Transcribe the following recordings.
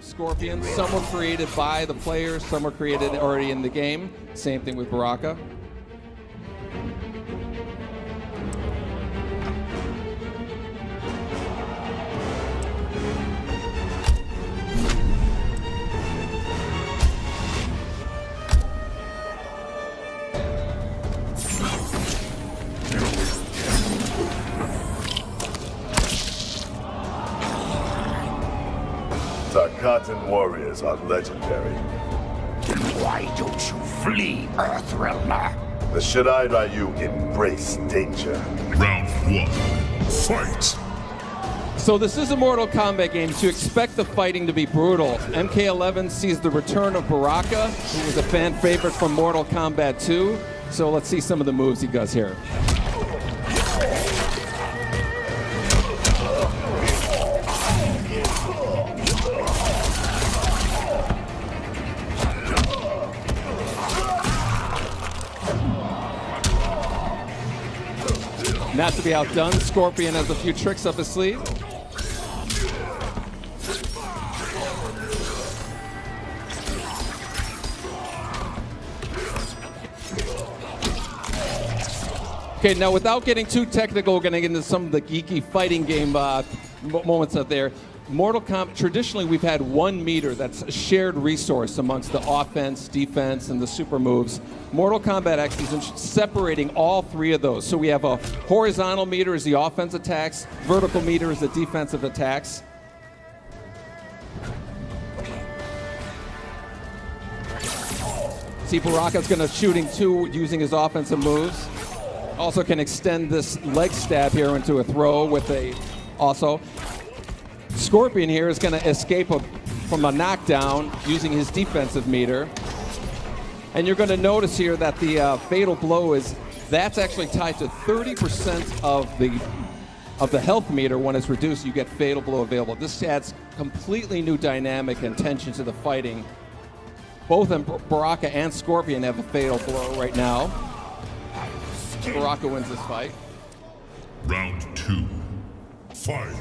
Scorpions. Some were created by the players, some were created already in the game. Same thing with Baraka. Tarkatan warriors are legendary. Why don't you flee, Earthrealmer? The Shaddai Ryu embrace danger. Round 1. Fight! So this is a Mortal Kombat game, so you expect the fighting to be brutal. MK11 sees the return of Baraka, who was a fan favorite from Mortal Kombat 2. So let's see some of the moves he does here. Not to be outdone, Scorpion has a few tricks up his sleeve. Okay, now without getting too technical, we're going to get into some of the geeky fighting game moments out there. Mortal Kombat, traditionally we've had 1 meter that's a shared resource amongst the offense, defense, and the super moves. Mortal Kombat X is separating all 3 of those. So we have a horizontal meter is the offense attacks, vertical meter is the defensive attacks. See, Baraka's going to shooting 2 using his offensive moves. Also can extend this leg stab here into a throw with a also. Scorpion here is going to escape from a knockdown using his defensive meter. And you're going to notice here that the fatal blow that's actually tied to 30% of the health meter. When it's reduced, you get fatal blow available. This adds completely new dynamic and tension to the fighting. Both Baraka and Scorpion have a fatal blow right now. Baraka wins this fight. Round 2. Fight!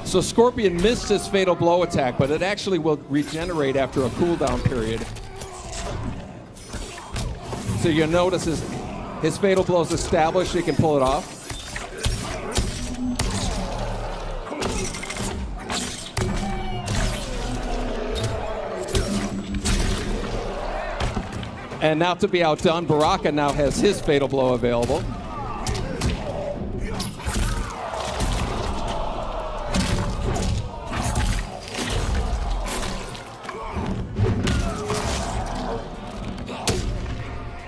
So Scorpion missed his fatal blow attack, but it actually will regenerate after a cooldown period. So you'll notice his fatal blow is established, he can pull it off. And now to be outdone, Baraka now has his fatal blow available.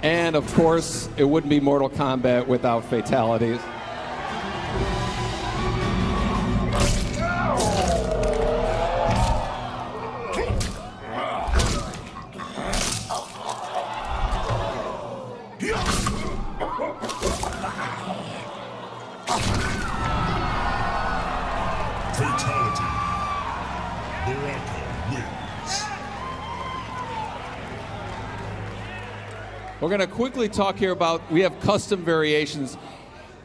And of course, it wouldn't be Mortal Kombat without fatalities. Fatality. Baraka wins. We're going to quickly talk here about, we have custom variations.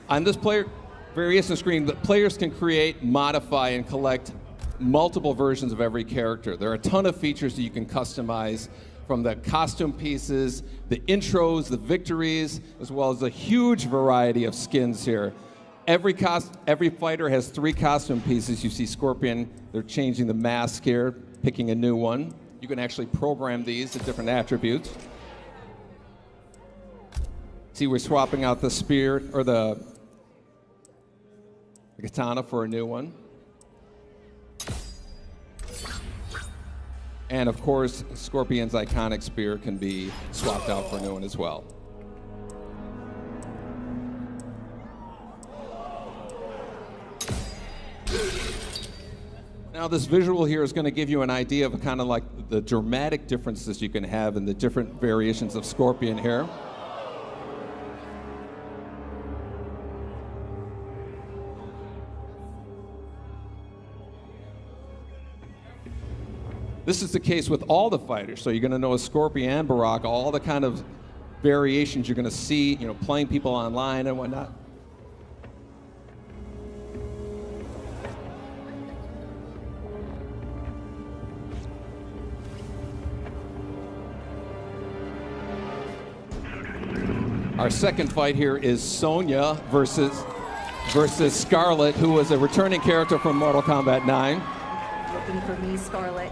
On this player variation screen, the players can create, modify, and collect multiple versions of every character. There are a ton of features that you can customize, from the costume pieces, the intros, the victories, as well as a huge variety of skins here. Every fighter has 3 costume pieces. You see Scorpion, they're changing the mask here, picking a new one. You can actually program these to different attributes. See, we're swapping out the spear, or the katana for a new one. And of course, Scorpion's iconic spear can be swapped out for a new one as well. Now this visual here is going to give you an idea of kind of like the dramatic differences you can have in the different variations of Scorpion here. This is the case with all the fighters. So you're going to know Scorpion and Baraka, all the kind of variations you're going to see, you know, playing people online and whatnot. Our second fight here is Sonya versus Scarlett, who is a returning character from Mortal Kombat 9. Looking for me, Scarlett?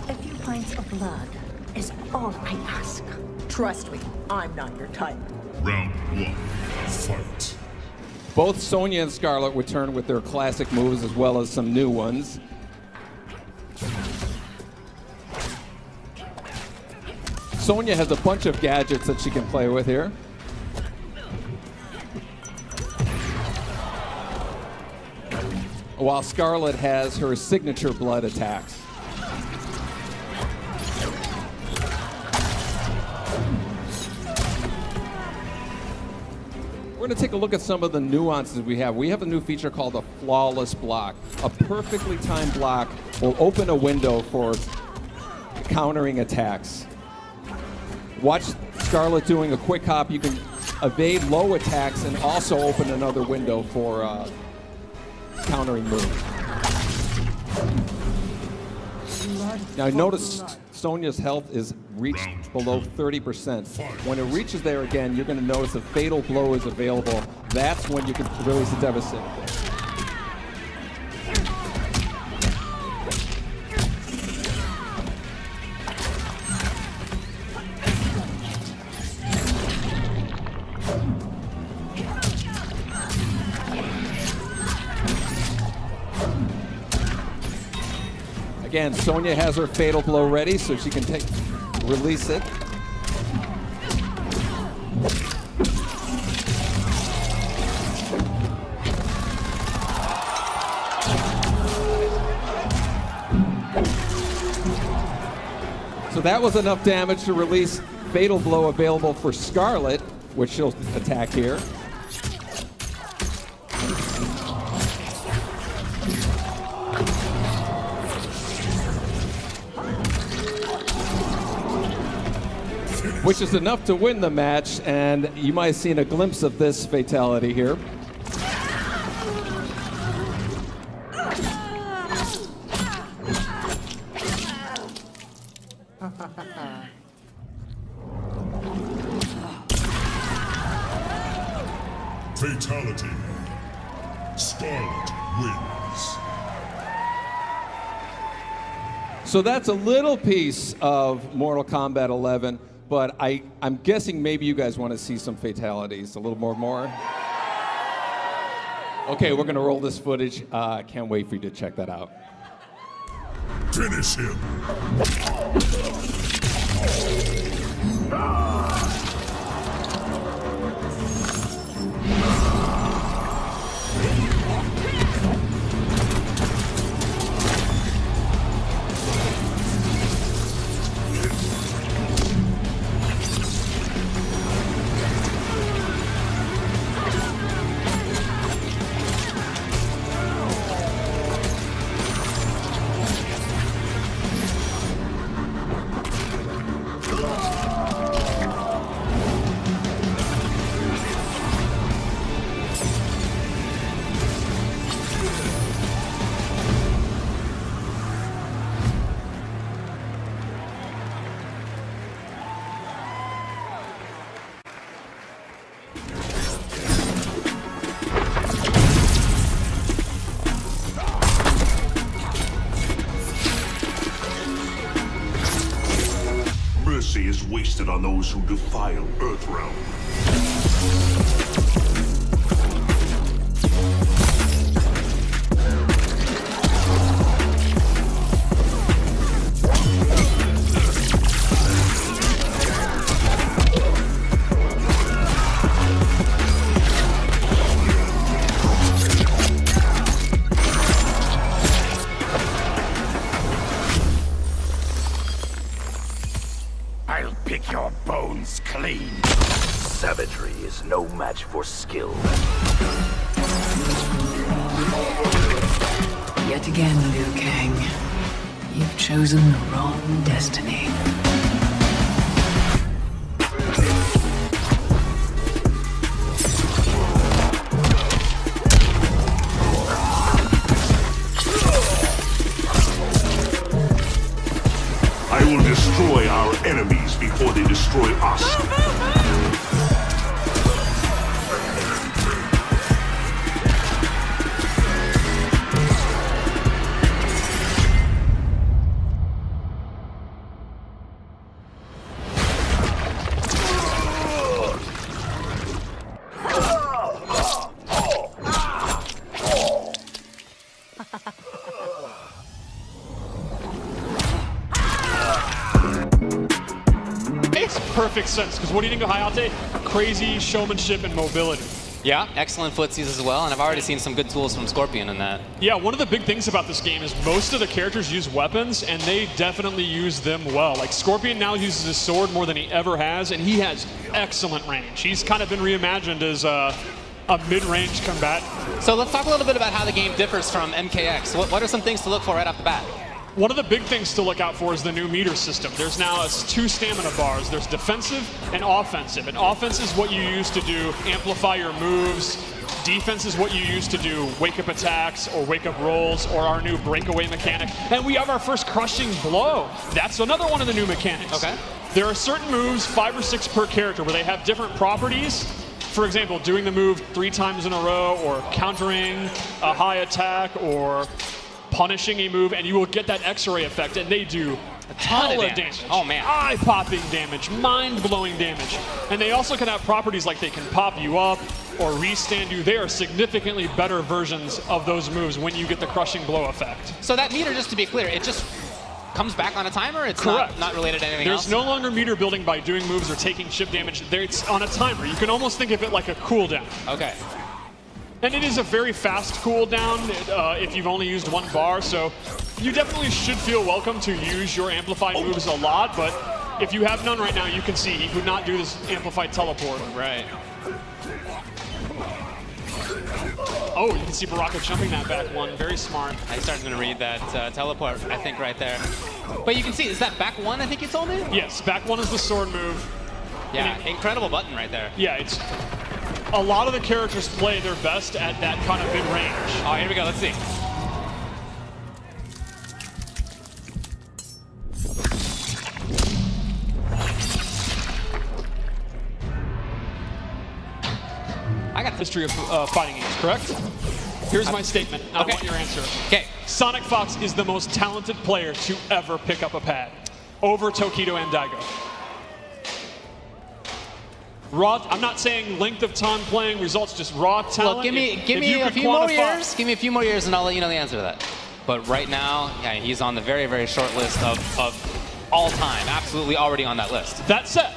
A few pints of blood is all I ask. Trust me, I'm not your type. Round 1. Fight. Both Sonya and Scarlett return with their classic moves as well as some new ones. Sonya has a bunch of gadgets that she can play with here. While Scarlett has her signature blood attacks. We're going to take a look at some of the nuances we have. We have a new feature called a flawless block. A perfectly timed block will open a window for countering attacks. Watch Scarlett doing a quick hop. You can evade low attacks and also open another window for countering moves. Now notice Sonya's health is reached below 30%. When it reaches there again, you're going to notice a fatal blow is available. That's when you can release a devastating blow. Again, Sonya has her fatal blow ready, so she can release it. So that was enough damage to release fatal blow available for Scarlett, which she'll attack here. Which is enough to win the match, and you might have seen a glimpse of this fatality here. Fatality. Scarlett wins. So that's a little piece of Mortal Kombat 11. But I'm guessing maybe you guys want to see some fatalities, a little more. Okay, we're going to roll this footage. Can't wait for you to check that out. Finish him. Mercy is wasted on those who defile Earthrealm. I'll pick your bones clean. Savagery is no match for skill. Yet again, Liu Kang, you've chosen the wrong destiny. I will destroy our enemies before they destroy us. Perfect sense, because what do you think of Hayate? Crazy showmanship and mobility. Yeah, excellent footsies as well, and I've already seen some good tools from Scorpion in that. Yeah, one of the big things about this game is most of the characters use weapons, and they definitely use them well. Like, Scorpion now uses his sword more than he ever has, and he has excellent range. He's kind of been reimagined as a mid-range combatant. So let's talk a little bit about how the game differs from MKX. What are some things to look for right off the bat? One of the big things to look out for is the new meter system. There's now 2 stamina bars. There's defensive and offensive. And offense is what you use to do amplify your moves. Defense is what you use to do wake-up attacks or wake-up rolls or our new breakaway mechanic. And we have our first crushing blow. That's another one of the new mechanics. Okay. There are certain moves, 5 or 6 per character, where they have different properties. For example, doing the move 3 times in a row, or countering a high attack, or punishing a move, and you will get that X-ray effect, and they do a ton of damage. Oh man. Eye-popping damage, mind-blowing damage. And they also can have properties like they can pop you up or restand you. They are significantly better versions of those moves when you get the crushing blow effect. So that meter, just to be clear, it just comes back on a timer? It's Correct. not related to anything else? There's no longer meter building by doing moves or taking chip damage. It's on a timer. You can almost think of it like a cooldown. Okay. And it is a very fast cooldown if you've only used 1 bar, so you definitely should feel welcome to use your amplified moves a lot, but if you have none right now, you can see he would not do this amplified teleport. Right. Oh, you can see Baraka jumping that back one. Very smart. I started to read that teleport, I think, right there. But you can see, is that back 1, I think you told me? Yes, back 1 is the sword move. Yeah, incredible button right there. Yeah, it's... A lot of the characters play their best at that kind of mid-range. Oh, here we go, let's see. I got the history of fighting games, correct? Here's my statement. I want your answer. Okay. Sonic Fox is the most talented player to ever pick up a pad over Tokido and Daigo. Raw, I'm not saying length of time playing, results, just raw talent. Look, give me a few more years. Give me a few more years and I'll let you know the answer to that. But right now, yeah, he's on the very, very short list of all time. Absolutely already on that list. That said,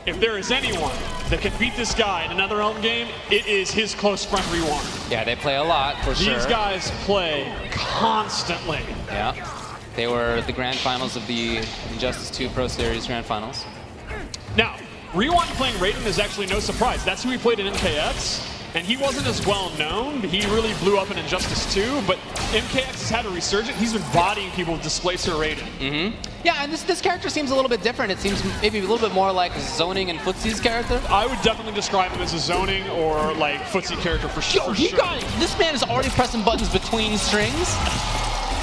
if there is anyone that can beat this guy in another Realm game, it is his close friend Rewind. Yeah, they play a lot for sure. These guys play constantly. Yeah. They were the grand finals of the Injustice 2 Pro Series grand finals. Now, Rewind playing Raiden is actually no surprise. That's who he played in MKX, and he wasn't as well known. He really blew up in Injustice 2, but MKX has had a resurgence. He's been bodying people with Displacer Raiden. Mm-hmm. Yeah, and this character seems a little bit different. It seems maybe a little bit more like Zoning and Footsie's character. I would definitely describe him as a Zoning or like Footsie character for sure. Yo, this man is already pressing buttons between strings.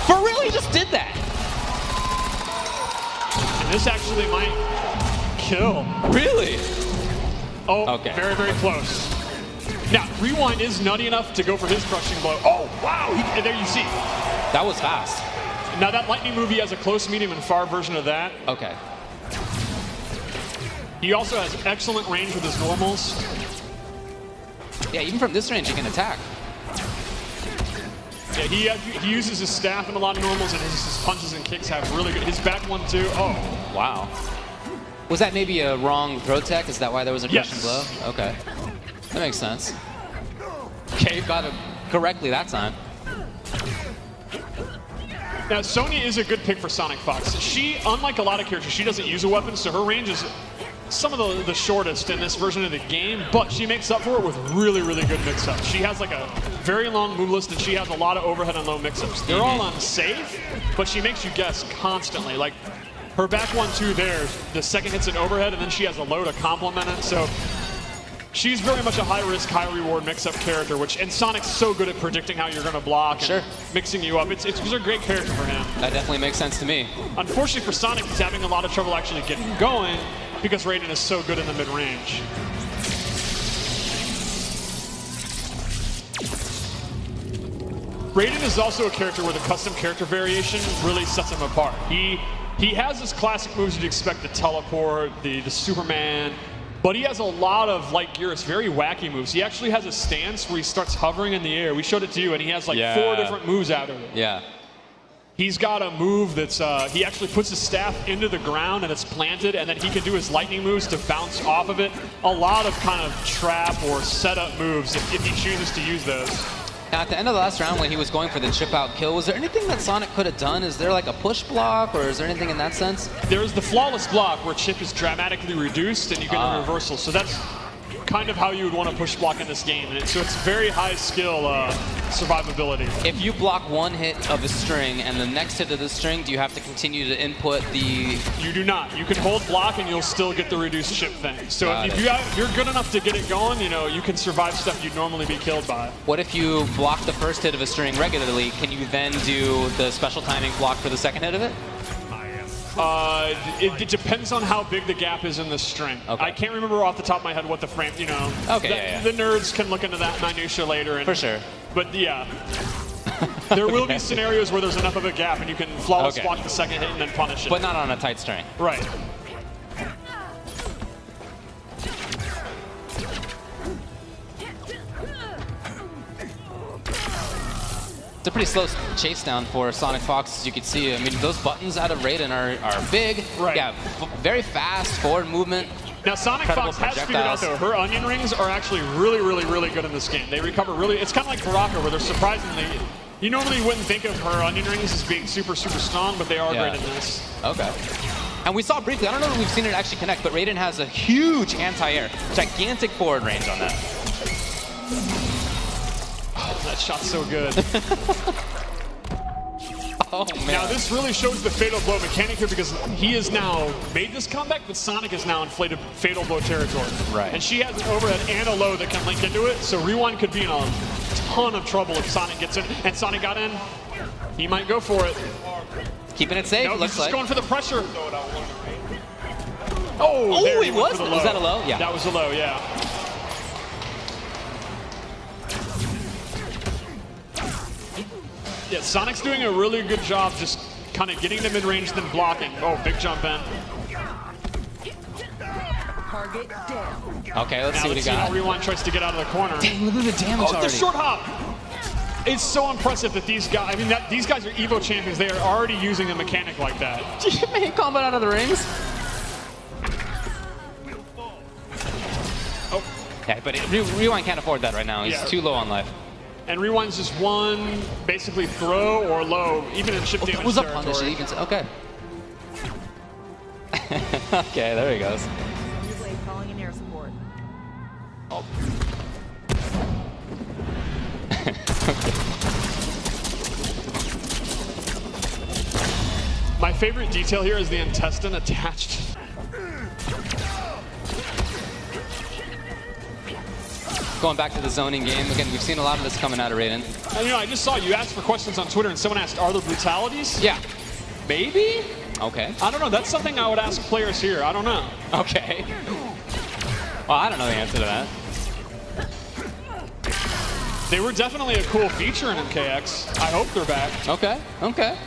For real, he just did that. And this actually might kill. Really? Oh, okay. Very, very close. Now, Rewind is nutty enough to go for his crushing blow. Oh, wow! And there you see. That was fast. Now, that lightning move, he has a close, medium, and far version of that. Okay. He also has excellent range with his normals. Yeah, even from this range, he can attack. Yeah, he uses his staff in a lot of normals, and his punches and kicks have really good. His back one, too. Oh. Wow. Was that maybe a wrong throw tech? Is that why there was a crushing blow? Okay. That makes sense. Okay, got it correctly that time. Now, Sonya is a good pick for Sonic Fox. She, unlike a lot of characters, she doesn't use a weapon, so her range is some of the shortest in this version of the game, but she makes up for it with really, really good mix-ups. She has like a very long move list, and she has a lot of overhead and low mix-ups. They're all unsafe, but she makes you guess constantly. Like her back 1-2 there, the second hits an overhead, and then she has a low to complement it. So she's very much a high-risk, high-reward mix-up character, and Sonic's so good at predicting how you're going to block and mixing you up. It's a great character for him. That definitely makes sense to me. Unfortunately for Sonic, he's having a lot of trouble actually getting going because Raiden is so good in the mid-range. Raiden is also a character where the custom character variation really sets him apart. He has his classic moves you'd expect, the teleport, the Superman, but he has a lot of, like Geras, very wacky moves. He actually has a stance where he starts hovering in the air. We showed it to you, and he has like 4 different moves out of it. Yeah. He's got a move that's, he actually puts his staff into the ground and it's planted, and then he can do his lightning moves to bounce off of it. A lot of kind of trap or setup moves if he chooses to use those. Now, at the end of the last round when he was going for the chip out kill, was there anything that Sonic could have done? Is there like a push block, or is there anything in that sense? There's the flawless block where chip is dramatically reduced and you get a reversal. So that's kind of how you would want to push block in this game. So it's very high skill survivability. If you block one hit of a string and the next hit of the string, do you have to continue to input the... You do not. You can hold block and you'll still get the reduced chip thing. So if you're good enough to get it going, you know, you can survive stuff you'd normally be killed by. What if you block the first hit of a string regularly? Can you then do the special timing block for the second hit of it? It depends on how big the gap is in the string. Okay. I can't remember off the top of my head what the frame, you know. Okay, the nerds can look into that minutia later. For sure. But yeah, there will be scenarios where there's enough of a gap and you can flawless block the second hit and then punish it. But not on a tight string. Right. It's a pretty slow chase down for Sonic Fox, as you can see. I mean, those buttons out of Raiden are big. Right. Yeah, very fast forward movement. Now, Sonic Fox has figured out, though, her onion rings are actually really, really, really good in this game. They recover really... It's kind of like Baraka, where they're surprisingly... You normally wouldn't think of her onion rings as being super, super strong, but they are great in this. Okay. And we saw briefly, I don't know if we've seen it actually connect, but Raiden has a huge anti-air, gigantic forward range on that. Oh, that shot's so good. Oh, man. Now, this really shows the Fatal Blow mechanic here because he has now made this comeback, but Sonic is now in Fatal Blow territory. Right. And she has an overhead and a low that can link into it, so Rewind could be in a ton of trouble if Sonic gets in. And Sonic got in. He might go for it. Keeping it safe, no, looks he's just like. going for the pressure. Oh, there it was? Was that a low? Yeah. That was a low, yeah. Yeah, Sonic's doing a really good job just kind of getting to mid-range, then blocking. Oh, big jump in. Target down. Okay, let's see what he see got. how Rewind tries to get out of the corner. Dang, look at the damage already. The short hop. It's so impressive that these guys, I mean, these guys are Evo champions. They are already using a mechanic like that. Did you make combat out of the rings? Oh. Yeah, but Rewind can't afford that right now. He's too low on life. And Rewind's just one, basically throw or low, even in chip damage was a territory. punish, even okay. Okay, there he goes. Calling in air support. Oh. My favorite detail here is the intestine attached. Going back to the zoning game, again, we've seen a lot of this coming out of Raiden. And, you know, I just saw you asked for questions on Twitter, and someone asked, are there brutalities? Yeah. Maybe? Okay. I don't know. That's something I would ask players here. I don't know. Okay. Well, I don't know the answer to that. They were definitely a cool feature in MKX. I hope they're back. Okay, okay.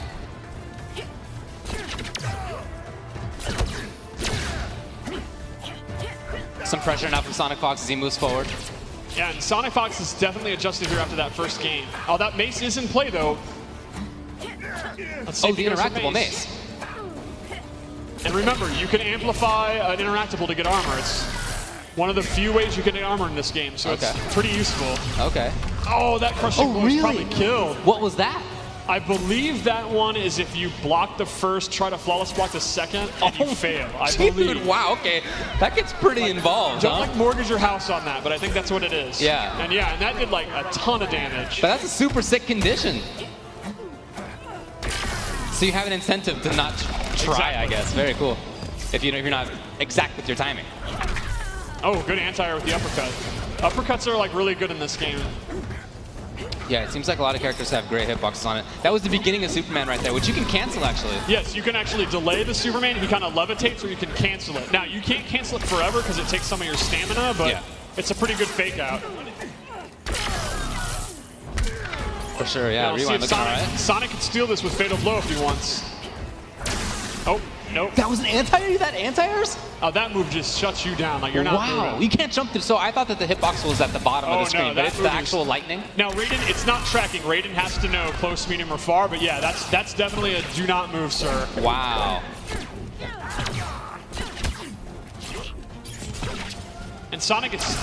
Some pressure now from Sonic Fox as he moves forward. Yeah, and Sonic Fox is definitely adjusted here after that first game. Oh, that mace is in play, though. Let's see if the interactable mace. And remember, you can amplify an interactable to get armor. It's one of the few ways you can get armor in this game, so it's pretty useful. Okay. Oh, that crushing blow is probably killed. What was that? I believe that one is if you block the first, try to flawless block the second, and you fail. I believe. Wow, okay. That gets pretty involved, Don't like mortgage your house on that, but I think that's what it is. Yeah. And that did like a ton of damage. But that's a super sick condition. So you have an incentive to not try, I guess. Very cool. If you're not exact with your timing. Oh, good anti-air with the uppercut. Uppercuts are like really good in this game. Yeah, it seems like a lot of characters have great hitboxes on it. That was the beginning of Superman right there, which you can cancel actually. Yes, you can actually delay the Superman. He kind of levitates, or you can cancel it. Now, you can't cancel it forever because it takes some of your stamina, but yeah, it's a pretty good fake out. For sure, yeah. Rewind looking all right. Sonic can steal this with Fatal Blow if he wants. Oh, nope. That was an anti-air? That anti-airs? Oh, that move just shuts you down. Like, you're not moving. You can't jump through. So I thought that the hitbox was at the bottom of the screen, but it's the actual lightning. Now, Raiden, it's not tracking. Raiden has to know close, medium, or far, but yeah, that's definitely a do not move, sir. Wow. And Sonic is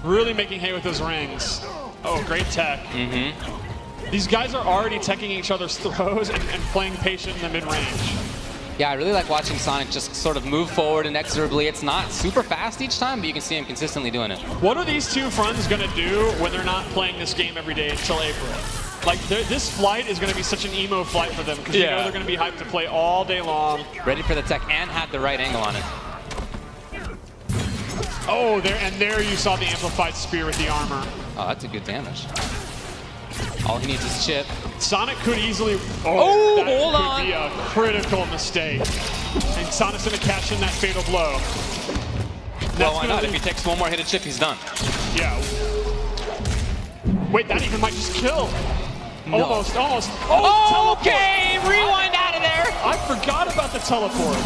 really making hay with those rings. Oh, great tech. Mm-hmm. These guys are already teching each other's throws and playing patient in the mid-range. Yeah, I really like watching Sonic just sort of move forward inexorably. It's not super fast each time, but you can see him consistently doing it. What are these two friends going to do when they're not playing this game every day until April? Like, this flight is going to be such an emo flight for them because you know they're going to be hyped to play all day long. Ready for the tech and had the right angle on it. Oh, there you saw the amplified spear with the armor. Oh, that's a good damage. All he needs is chip. Sonic could easily... Oh, that hold on. could be a critical mistake. And Sonic's going to cash in that fatal blow. Well, why not? If he takes one more hit of chip, he's done. Yeah. Wait, that even might just kill. No. Almost. Oh, okay, rewind out of there. I forgot about the teleport.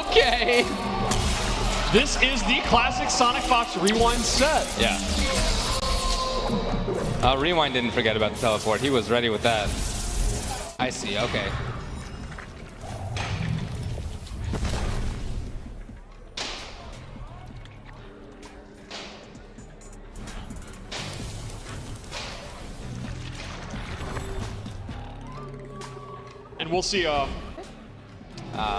Okay. This is the classic Sonic Fox rewind set. Yeah. Rewind didn't forget about the teleport. He was ready with that. I see, okay. And we'll see.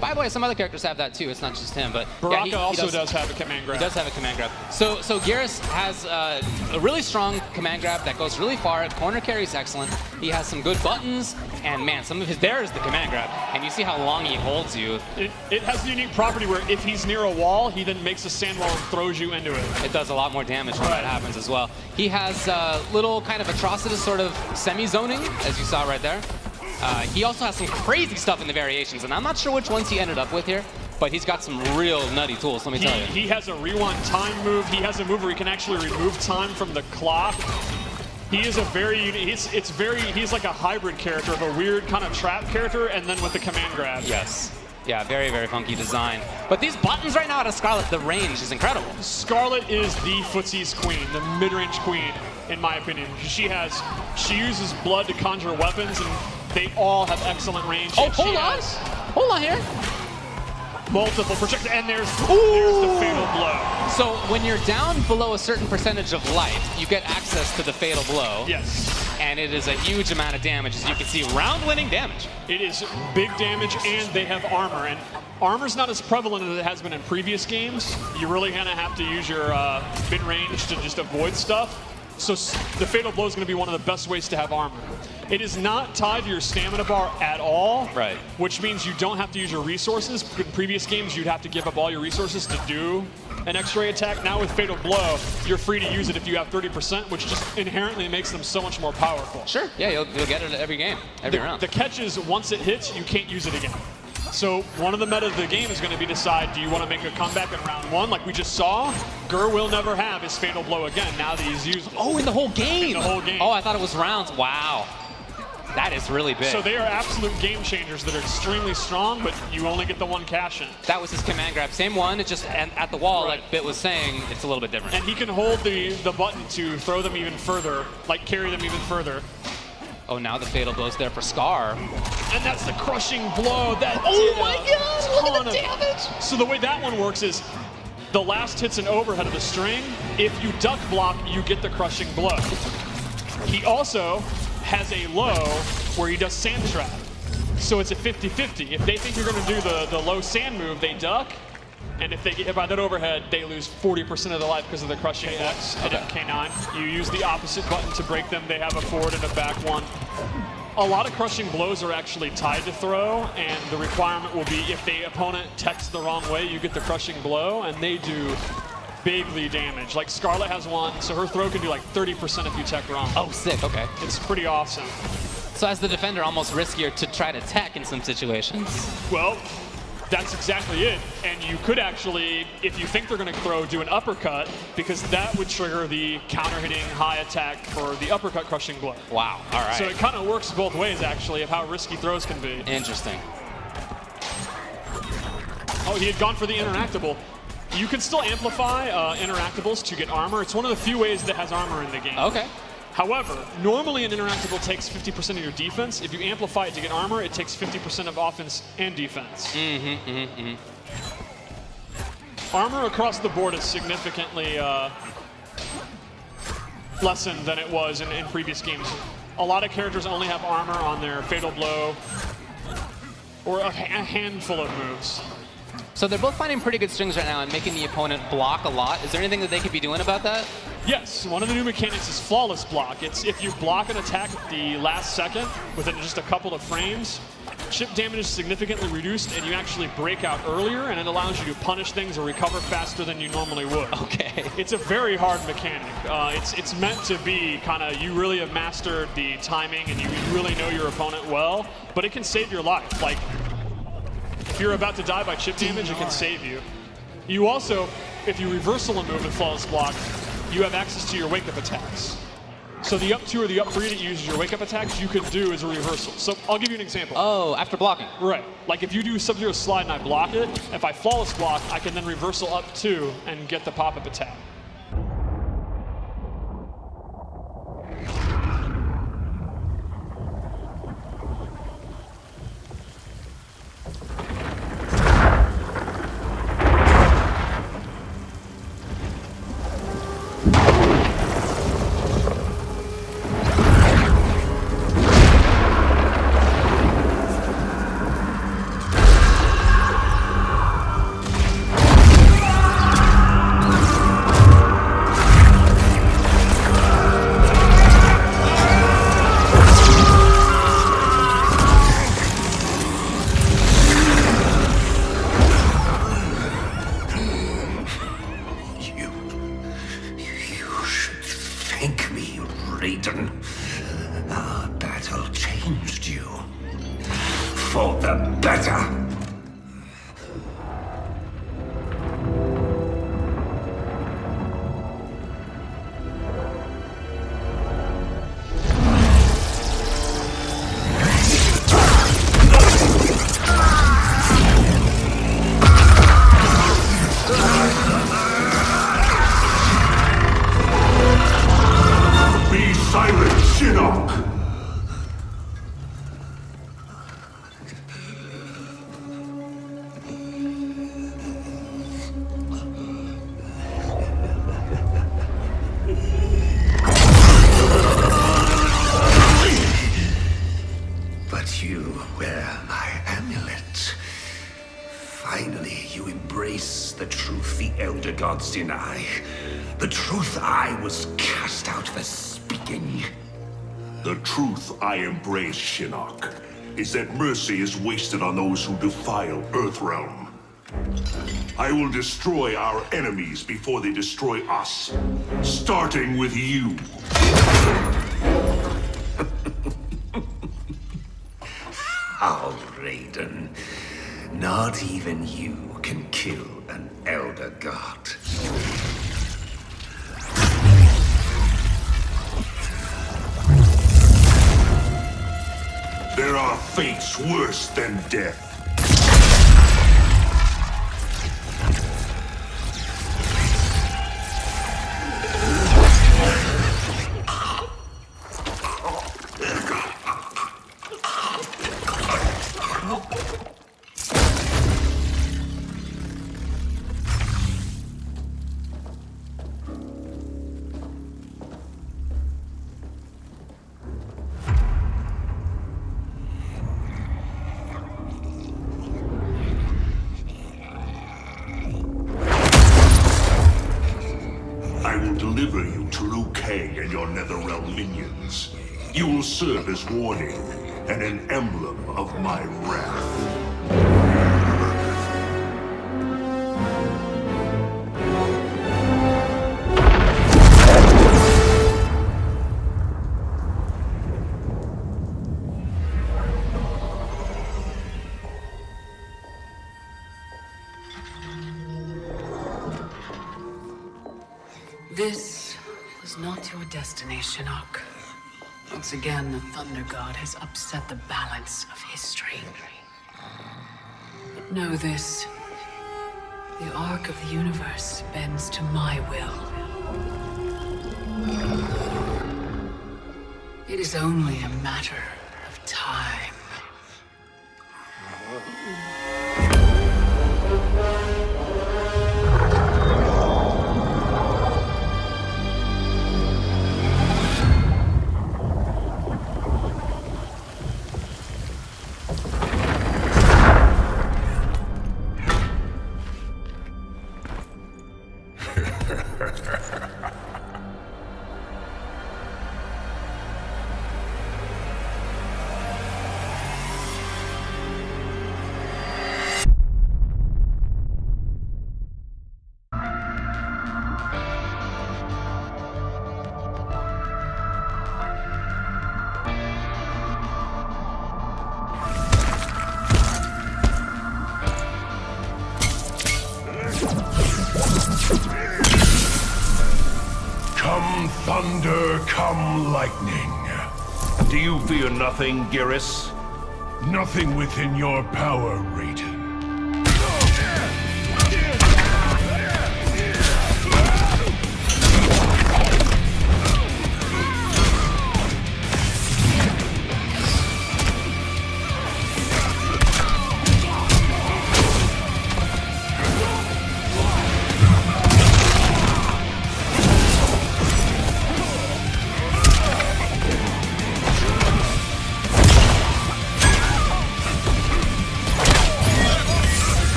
By the way, some other characters have that too. It's not just him, but Baraka yeah, also does have a command grab. He does have a command grab. So Geras has a really strong command grab that goes really far. Corner carry is excellent. He has some good buttons, and man, some of his there is the command grab, and you see how long he holds you. It has the unique property where if he's near a wall, he then makes a sand wall and throws you into it. It does a lot more damage when that happens as well. He has little kind of atrocitus sort of semi-zoning, as you saw right there. He also has some crazy stuff in the variations, and I'm not sure which ones he ended up with here, but he's got some real nutty tools, let me tell you. He has a rewind time move. He has a move where he can actually remove time from the clock. He is a very unique, he's like a hybrid character of a weird kind of trap character, and then with the command grab. Yes. Yeah, very, very funky design. But these buttons right now out of Scarlett, the range is incredible. Scarlett is the footsie's queen, the mid-range queen, in my opinion. She uses blood to conjure weapons, and they all have excellent range. Oh, hold on here. Multiple projectiles, and there's the fatal blow. So when you're down below a certain percentage of light, you get access to the fatal blow. Yes. And it is a huge amount of damage, as you can see, round-winning damage. It is big damage, and they have armor. And armor's not as prevalent as it has been in previous games. You're really going to have to use your mid-range to just avoid stuff. So the fatal blow is going to be one of the best ways to have armor. It is not tied to your stamina bar at all, right? Which means you don't have to use your resources. In previous games, you'd have to give up all your resources to do an X-ray attack. Now with Fatal Blow, you're free to use it if you have 30%, which just inherently makes them so much more powerful. Sure, yeah, you'll get it every game, every round. The catch is, once it hits, you can't use it again. So one of the meta of the game is going to be decide, do you want to make a comeback in round one, like we just saw? Gur will never have his Fatal Blow again, now that he's used it. Oh, in the whole game? In the whole game. Oh, I thought it was rounds. Wow. That is really big. So they are absolute game changers that are extremely strong, but you only get the one cash in. That was his command grab. Same one, it's just at the wall, right. Like Bit was saying, it's a little bit different. And he can hold the button to throw them even further, like carry them even further. Oh, now the fatal blow's there for Scar. And that's the crushing blow. That my God, look at the damage. So the way that one works is the last hit's an overhead of the string. If you duck block, you get the crushing blow. He also has a low where he does sand trap. So it's a 50-50. If they think you're going to do the low sand move, they duck. And if they get hit by that overhead, they lose 40% of their life because of the crushing X and MK9. You use the opposite button to break them. They have a forward and a back one. A lot of crushing blows are actually tied to throw, and the requirement will be if the opponent techs the wrong way, you get the crushing blow, and they do bigly damage. Like Scarlett has one, so her throw can do like 30% if you tech wrong. Oh, sick, okay. It's pretty awesome. So as the defender, almost riskier to try to tech in some situations. Well, that's exactly it. And you could actually, if you think they're going to throw, do an uppercut, because that would trigger the counter-hitting high attack for the uppercut crushing blow. Wow, all right. So it kind of works both ways, actually, of how risky throws can be. Interesting. Oh, he had gone for the interactable. You can still amplify interactables to get armor. It's one of the few ways that has armor in the game. Okay. However, normally an interactable takes 50% of your defense. If you amplify it to get armor, it takes 50% of offense and defense. Armor across the board is significantly lessened than it was in previous games. A lot of characters only have armor on their fatal blow or a handful of moves. So they're both finding pretty good strings right now and making the opponent block a lot. Is there anything that they could be doing about that? Yes, one of the new mechanics is flawless block. It's if you block an attack at the last second within just a couple of frames, chip damage is significantly reduced and you actually break out earlier, and it allows you to punish things or recover faster than you normally would. Okay. It's a very hard mechanic. It's meant to be kind of, you really have mastered the timing and you really know your opponent well, but it can save your life. Like, if you're about to die by chip damage, it can save you. You also, if you reversal a move with flawless block, you have access to your wake-up attacks. So the up 2 or the up 3 that uses your wake-up attacks, you could do as a reversal. So I'll give you an example. Oh, after blocking. Right. Like if you do Sub-Zero slide and I block it, if I flawless block, I can then reversal up 2 and get the pop-up attack. Raiden. Our battle changed you. For the better. But you wear my amulet. Finally, you embrace the truth the Elder Gods deny. The truth I was cast out for speaking. The truth I embrace, Shinnok, is that mercy is wasted on those who defile Earthrealm. I will destroy our enemies before they destroy us, starting with you. How, Raiden? Not even you can kill an Elder God. There are fates worse than death. I will deliver you to Liu Kang and your Netherrealm minions. You will serve as warning. and an emblem of my wrath. This is not your destiny, Shinnok. Once again, the Thunder God has upset the balance of history. But know this. The arc of the universe bends to my will. It is only a matter of time. Come thunder, come lightning. Do you fear nothing, Geras? Nothing within your power, Raiden.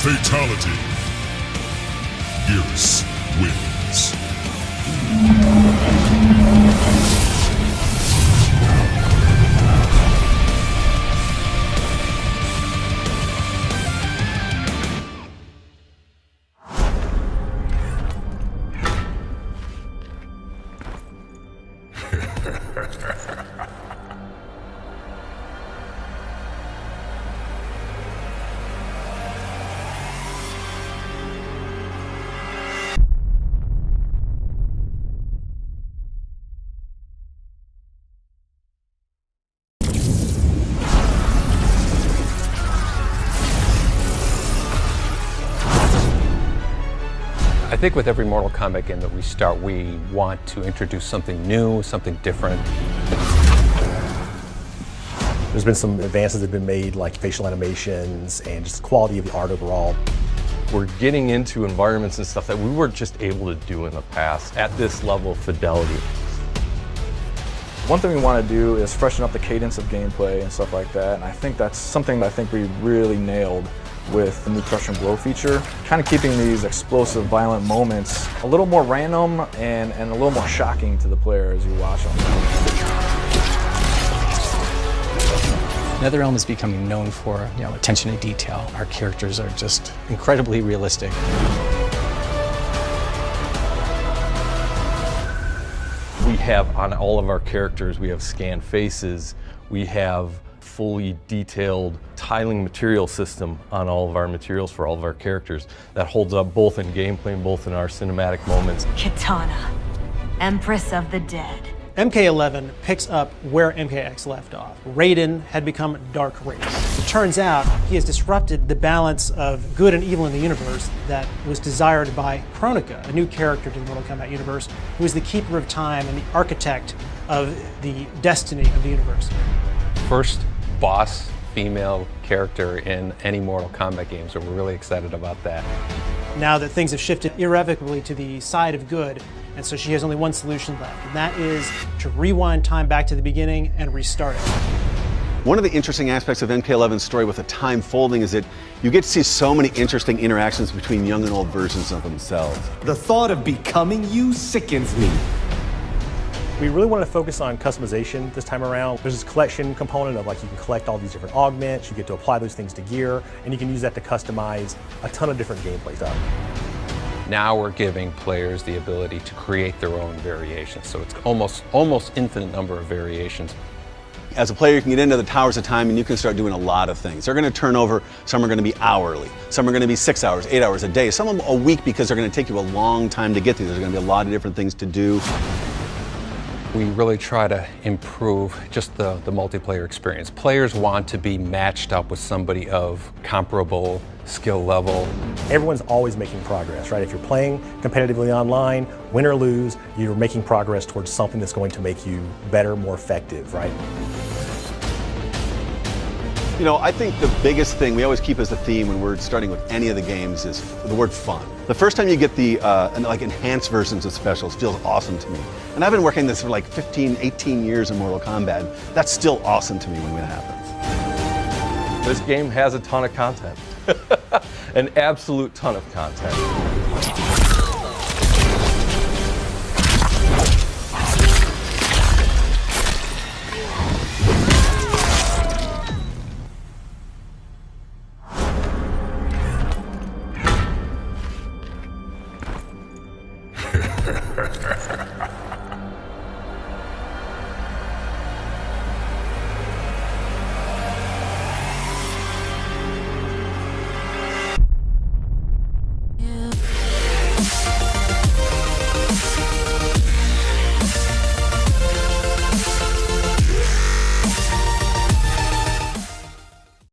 Fatality. Geras wins. I think with every Mortal Kombat game that we start, we want to introduce something new, something different. There's been some advances that have been made, like facial animations and just the quality of the art overall. We're getting into environments and stuff that we weren't just able to do in the past at this level of fidelity. One thing we want to do is freshen up the cadence of gameplay and stuff like that, and I think that's something that I think we really nailed with the new Crush and Blow feature. Kind of keeping these explosive, violent moments a little more random and a little more shocking to the player as you watch them. NetherRealm is becoming known for, attention to detail. Our characters are just incredibly realistic. We have on all of our characters, we have scanned faces, we have fully detailed tiling material system on all of our materials for all of our characters. That holds up both in gameplay and both in our cinematic moments. Kitana, Empress of the Dead. MK11 picks up where MKX left off. Raiden had become Dark Race. turns out he has disrupted the balance of good and evil in the universe that was desired by Kronika, a new character to the Mortal Kombat universe, who is the keeper of time and the architect of the destiny of the universe. First boss female character in any Mortal Kombat game, so we're really excited about that. Now that things have shifted irrevocably to the side of good, and so she has only one solution left, and that is to rewind time back to the beginning and restart it. One of the interesting aspects of MK11's story with the time folding is that you get to see so many interesting interactions between young and old versions of themselves. The thought of becoming you sickens me. We really wanted to focus on customization this time around. There's this collection component of like you can collect all these different augments, you get to apply those things to gear, and you can use that to customize a ton of different gameplay stuff. Now we're giving players the ability to create their own variations, so it's almost infinite number of variations. As a player, you can get into the Towers of Time and you can start doing a lot of things. They're going to turn over, some are going to be hourly, some are going to be 6 hours, 8 hours a day, some of them a week because they're going to take you a long time to get through. There's going to be a lot of different things to do. We really try to improve just the multiplayer experience. Players want to be matched up with somebody of comparable skill level. Everyone's always making progress, right? If you're playing competitively online, win or lose, you're making progress towards something that's going to make you better, more effective, right? You know, I think the biggest thing we always keep as a theme when we're starting with any of the games is the word fun. The first time you get the like enhanced versions of specials feels awesome to me. And I've been working this for like 15, 18 years in Mortal Kombat. That's still awesome to me when it happens. This game has a ton of content. An absolute ton of content.